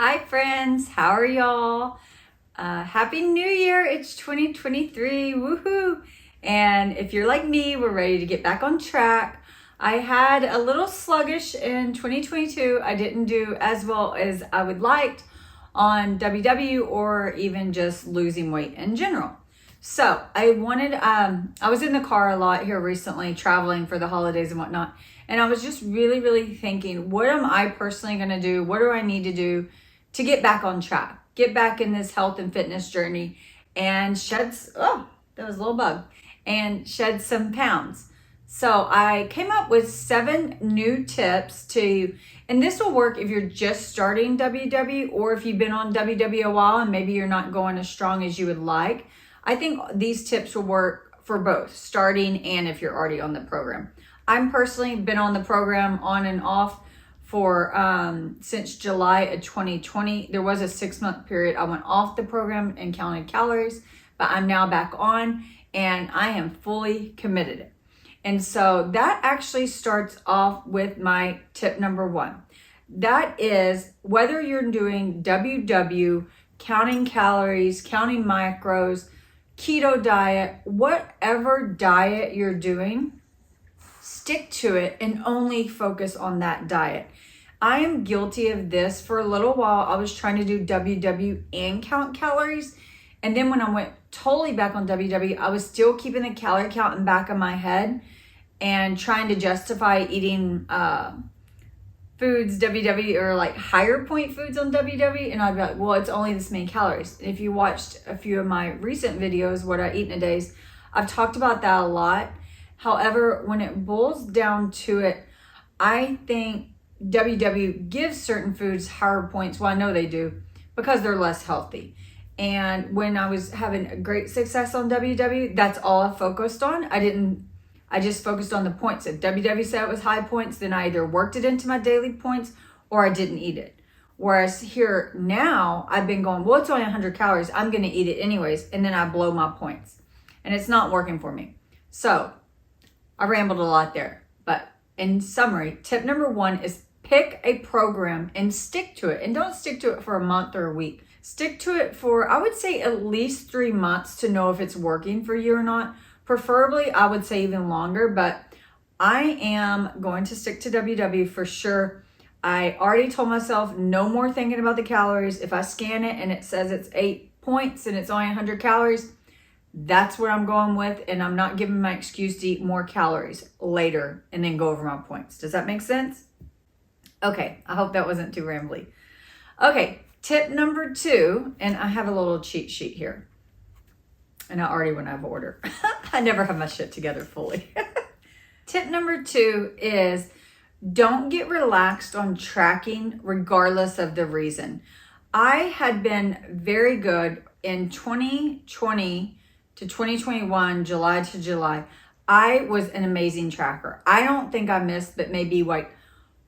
Hi friends, how are y'all? Happy New Year, it's 2023, woohoo! And if you're like me, we're ready to get back on track. I had a little sluggish in 2022. I didn't do as well as I would like on WW or even just losing weight in general. So I was in the car a lot here recently, traveling for the holidays and whatnot. And I was just really thinking, what am I personally going to do? What do I need to do to get back on track, get back in this health and fitness journey and shed some pounds. So I came up with 7 new tips and this will work if you're just starting WW or if you've been on WW a while and maybe you're not going as strong as you would like. I think these tips will work for both starting and if you're already on the program. I'm personally been on the program on and off for since July of 2020. There was a 6-month period I went off the program and counted calories, but I'm now back on and I am fully committed. And so that actually starts off with my tip number 1. That is, whether you're doing WW, counting calories, counting macros, keto diet, whatever diet you're doing, stick to it and only focus on that diet. I am guilty of this. For a little while, I was trying to do WW and count calories. And then when I went totally back on WW, I was still keeping the calorie count in the back of my head and trying to justify eating foods WW or like higher point foods on WW. And I'd be like, well, it's only this many calories. If you watched a few of my recent videos, what I eat in a day, I've talked about that a lot. However, when it boils down to it, I think WW gives certain foods higher points. Well, I know they do because they're less healthy. And when I was having great success on WW, that's all I focused on. I just focused on the points. If WW said it was high points, then I either worked it into my daily points or I didn't eat it. Whereas here now, I've been going, well, it's only 100 calories. I'm going to eat it anyways. And then I blow my points. And it's not working for me. So I rambled a lot there. But in summary, tip number 1 is pick a program and stick to it. And don't stick to it for a month or a week. Stick to it for, I would say, at least 3 months to know if it's working for you or not. Preferably, I would say even longer, but I am going to stick to WW for sure. I already told myself no more thinking about the calories. If I scan it and it says it's 8 points and it's only 100 calories, that's what I'm going with. And I'm not giving my excuse to eat more calories later and then go over my points. Does that make sense? Okay, I hope that wasn't too rambly. Okay, tip number 2, and I have a little cheat sheet here. And I already went out of order. I never have my shit together fully. Tip number 2 is don't get relaxed on tracking regardless of the reason. I had been very good in 2020 to 2021, July to July. I was an amazing tracker. I don't think I missed, but maybe like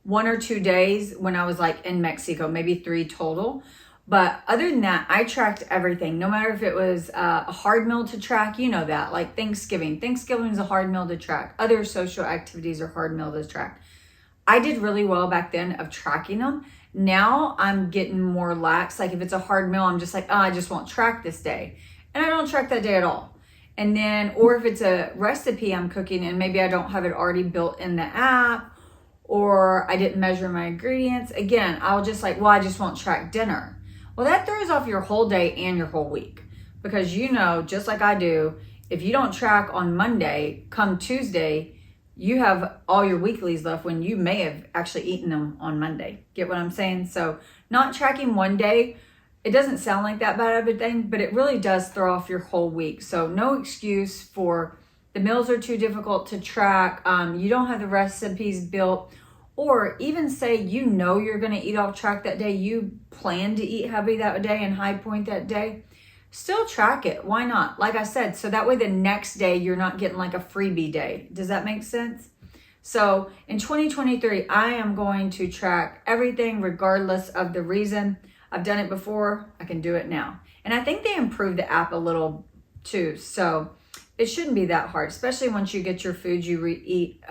1 or 2 days when I was like in Mexico, maybe 3 total. But other than that, I tracked everything, no matter if it was a hard meal to track, you know that, like Thanksgiving. Thanksgiving is a hard meal to track. Other social activities are hard meal to track. I did really well back then of tracking them. Now I'm getting more lax. Like if it's a hard meal, I'm just like, oh, I just won't track this day. And I don't track that day at all. And then, or if it's a recipe I'm cooking and maybe I don't have it already built in the app or I didn't measure my ingredients, again, I'll just like, well, I just won't track dinner. Well, that throws off your whole day and your whole week because you know, just like I do, if you don't track on Monday, come Tuesday, you have all your weeklies left when you may have actually eaten them on Monday. Get what I'm saying? So not tracking one day, it doesn't sound like that bad of a thing, but it really does throw off your whole week. So no excuse for the meals are too difficult to track. You don't have the recipes built. Or even say you know you're going to eat off track that day, you plan to eat heavy that day and high point that day, still track it. Why not? Like I said, so that way the next day you're not getting like a freebie day. Does that make sense? So in 2023, I am going to track everything regardless of the reason. I've done it before. I can do it now. And I think they improved the app a little too. So it shouldn't be that hard, especially once you get your foods you eat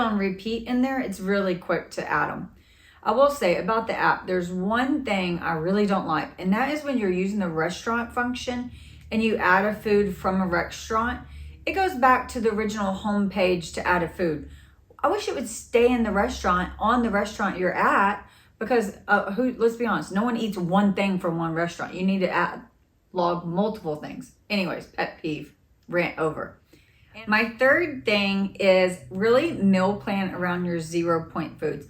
on repeat in there. It's really quick to add them. I will say about the app, there's one thing I really don't like, and that is when you're using the restaurant function and you add a food from a restaurant, it goes back to the original home page to add a food. I wish it would stay in the restaurant, on the restaurant you're at, because let's be honest, no one eats one thing from one restaurant. You need to log multiple things. Anyways, pet peeve, rant over. My third thing is really meal plan around your 0-point foods.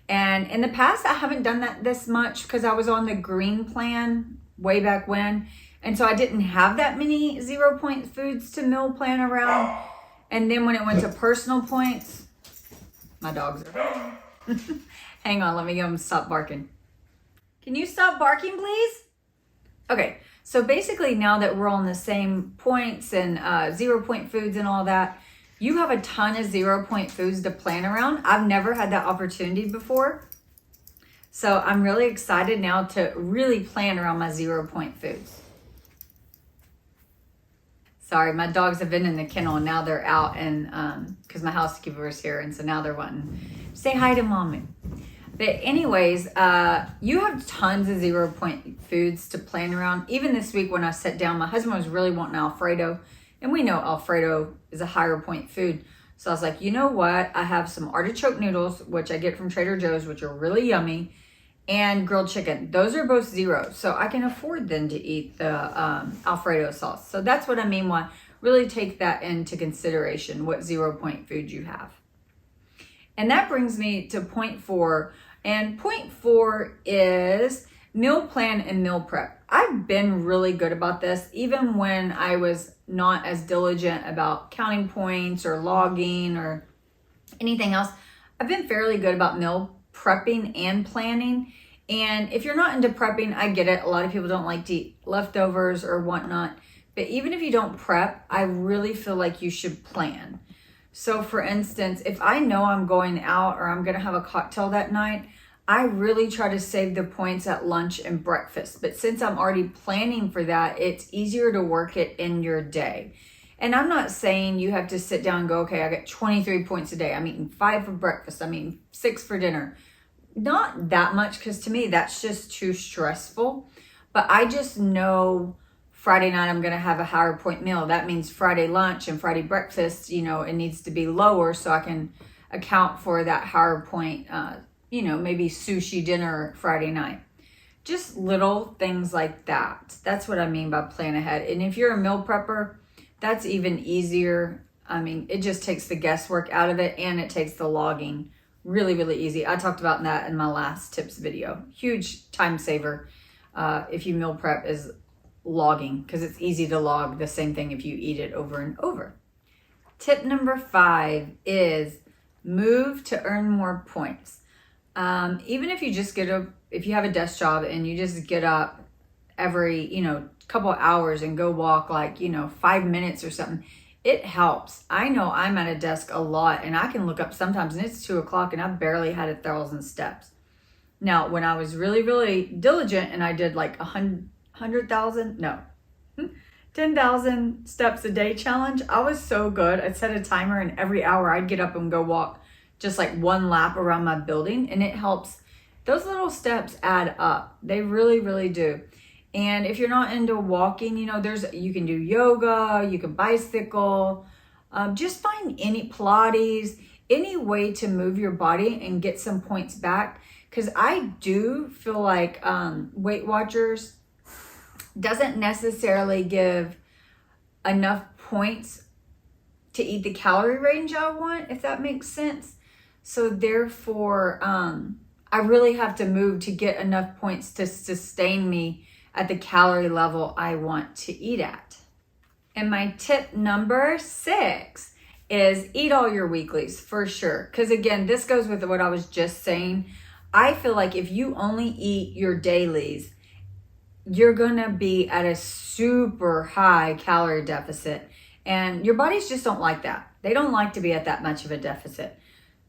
And in the past, I haven't done that this much because I was on the green plan way back when. And so I didn't have that many 0-point foods to meal plan around. And then when it went to personal points, my dogs are hang on, let me get them to stop barking. Can you stop barking, please? Okay, so basically now that we're on the same points and 0-point foods and all that, you have a ton of 0-point foods to plan around. I've never had that opportunity before. So I'm really excited now to really plan around my 0-point foods. Sorry, my dogs have been in the kennel and now they're out, and because my housekeeper is here, and so now they're wanting to say hi to mommy. But anyways, you have tons of 0-point foods to plan around. Even this week when I sat down, my husband was really wanting Alfredo, and we know Alfredo is a higher point food. So I was like, you know what? I have some artichoke noodles, which I get from Trader Joe's, which are really yummy, and grilled chicken. Those are both 0, so I can afford then to eat the Alfredo sauce. So that's what I mean by really take that into consideration, what 0-point food you have. And that brings me to point 4. And point 4 is meal plan and meal prep. I've been really good about this, even when I was not as diligent about counting points or logging or anything else. I've been fairly good about meal prepping and planning. And if you're not into prepping, I get it. A lot of people don't like to eat leftovers or whatnot. But even if you don't prep, I really feel like you should plan. So for instance, if I know I'm going out or I'm going to have a cocktail that night, I really try to save the points at lunch and breakfast. But since I'm already planning for that, it's easier to work it in your day. And I'm not saying you have to sit down and go, okay, I got 23 points a day. I'm eating 5 for breakfast. I'm eating 6 for dinner. Not that much, because to me, that's just too stressful. But I just know Friday night I'm going to have a higher point meal. That means Friday lunch and Friday breakfast, it needs to be lower so I can account for that higher point, maybe sushi dinner Friday night. Just little things like that. That's what I mean by plan ahead. And if you're a meal prepper, that's even easier. I mean, it just takes the guesswork out of it, and it takes the logging. Really, really easy. I talked about that in my last tips video. Huge time saver if you meal prep is logging, because it's easy to log the same thing if you eat it over and over. Tip number 5 is move to earn more points. Even if you just if you have a desk job and you just get up every, couple hours and go walk 5 minutes or something, it helps. I know I'm at a desk a lot, and I can look up sometimes and it's 2 o'clock and I've barely had 1,000 steps. Now, when I was really, really diligent and I did 10,000 steps a day challenge, I was so good. I'd set a timer, and every hour I'd get up and go walk just 1 lap around my building, and it helps. Those little steps add up. They really, really do. And if you're not into walking, you can do yoga, you can bicycle, just find any Pilates, any way to move your body and get some points back. Because I do feel like Weight Watchers doesn't necessarily give enough points to eat the calorie range I want, if that makes sense. So therefore, I really have to move to get enough points to sustain me at the calorie level I want to eat at. And my tip number 6 is eat all your weeklies for sure. Because again, this goes with what I was just saying. I feel like if you only eat your dailies, you're gonna be at a super high calorie deficit. And your bodies just don't like that. They don't like to be at that much of a deficit.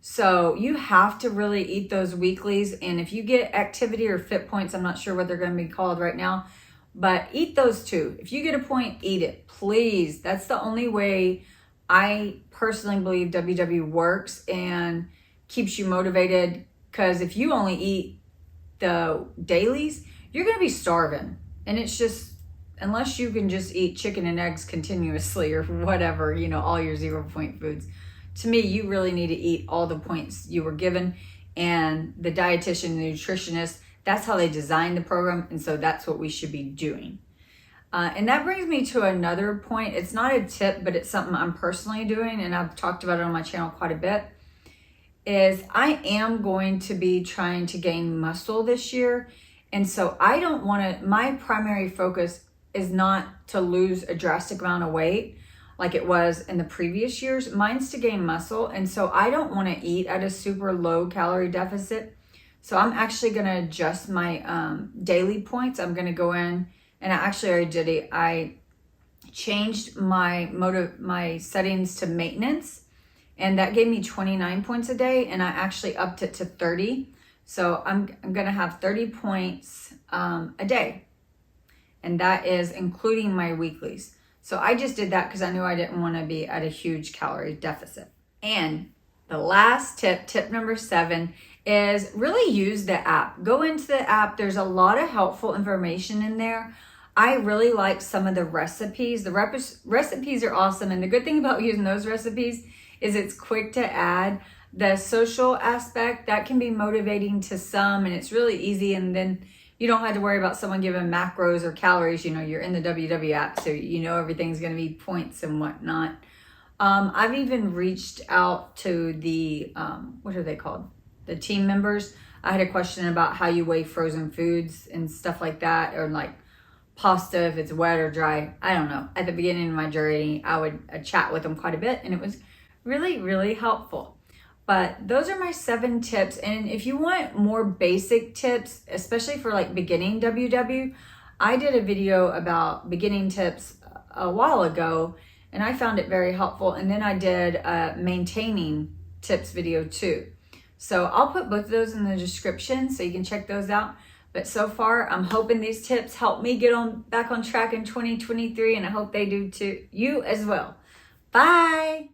So you have to really eat those weeklies. And if you get activity or fit points, I'm not sure what they're going to be called right now, but eat those too. If you get a point, eat it, please. That's the only way I personally believe WW works and keeps you motivated Because if you only eat the dailies, you're going to be starving. And it's just, unless you can just eat chicken and eggs continuously or whatever, you know, all your 0 point foods, to me, you really need to eat all the points you were given. And the dietitian, the nutritionist, that's how they designed the program. And so that's what we should be doing. And that brings me to another point. It's not a tip, but it's something I'm personally doing, and I've talked about it on my channel quite a bit, is I am going to be trying to gain muscle this year. And so I don't want to, my primary focus is not to lose a drastic amount of weight like it was in the previous years. Mine's to gain muscle. And so I don't want to eat at a super low calorie deficit. So I'm actually going to adjust my daily points. I'm going to go in, and I actually already did it. I changed my settings to maintenance, and that gave me 29 points a day, and I actually upped it to 30. So I'm going to have 30 points a day, and that is including my weeklies. So I just did that because I knew I didn't want to be at a huge calorie deficit. And the last tip number 7, is really use the app. Go into the app. There's a lot of helpful information in there. I really like some of the recipes. The recipes are awesome. And the good thing about using those recipes is it's quick to add. The social aspect, that can be motivating to some, and it's really easy. And then you don't have to worry about someone giving macros or calories. You know, you're in the WW app, so you know everything's going to be points and whatnot. I've even reached out to the, what are they called? The team members. I had a question about how you weigh frozen foods and stuff like that, or like pasta, if it's wet or dry. I don't know. At the beginning of my journey, I would chat with them quite a bit, and it was really, really helpful. But those are my 7 tips. And if you want more basic tips, especially for like beginning WW, I did a video about beginning tips a while ago, and I found it very helpful. And then I did a maintaining tips video too. So I'll put both of those in the description so you can check those out. But so far, I'm hoping these tips help me get back on track in 2023, and I hope they do too, you as well. Bye.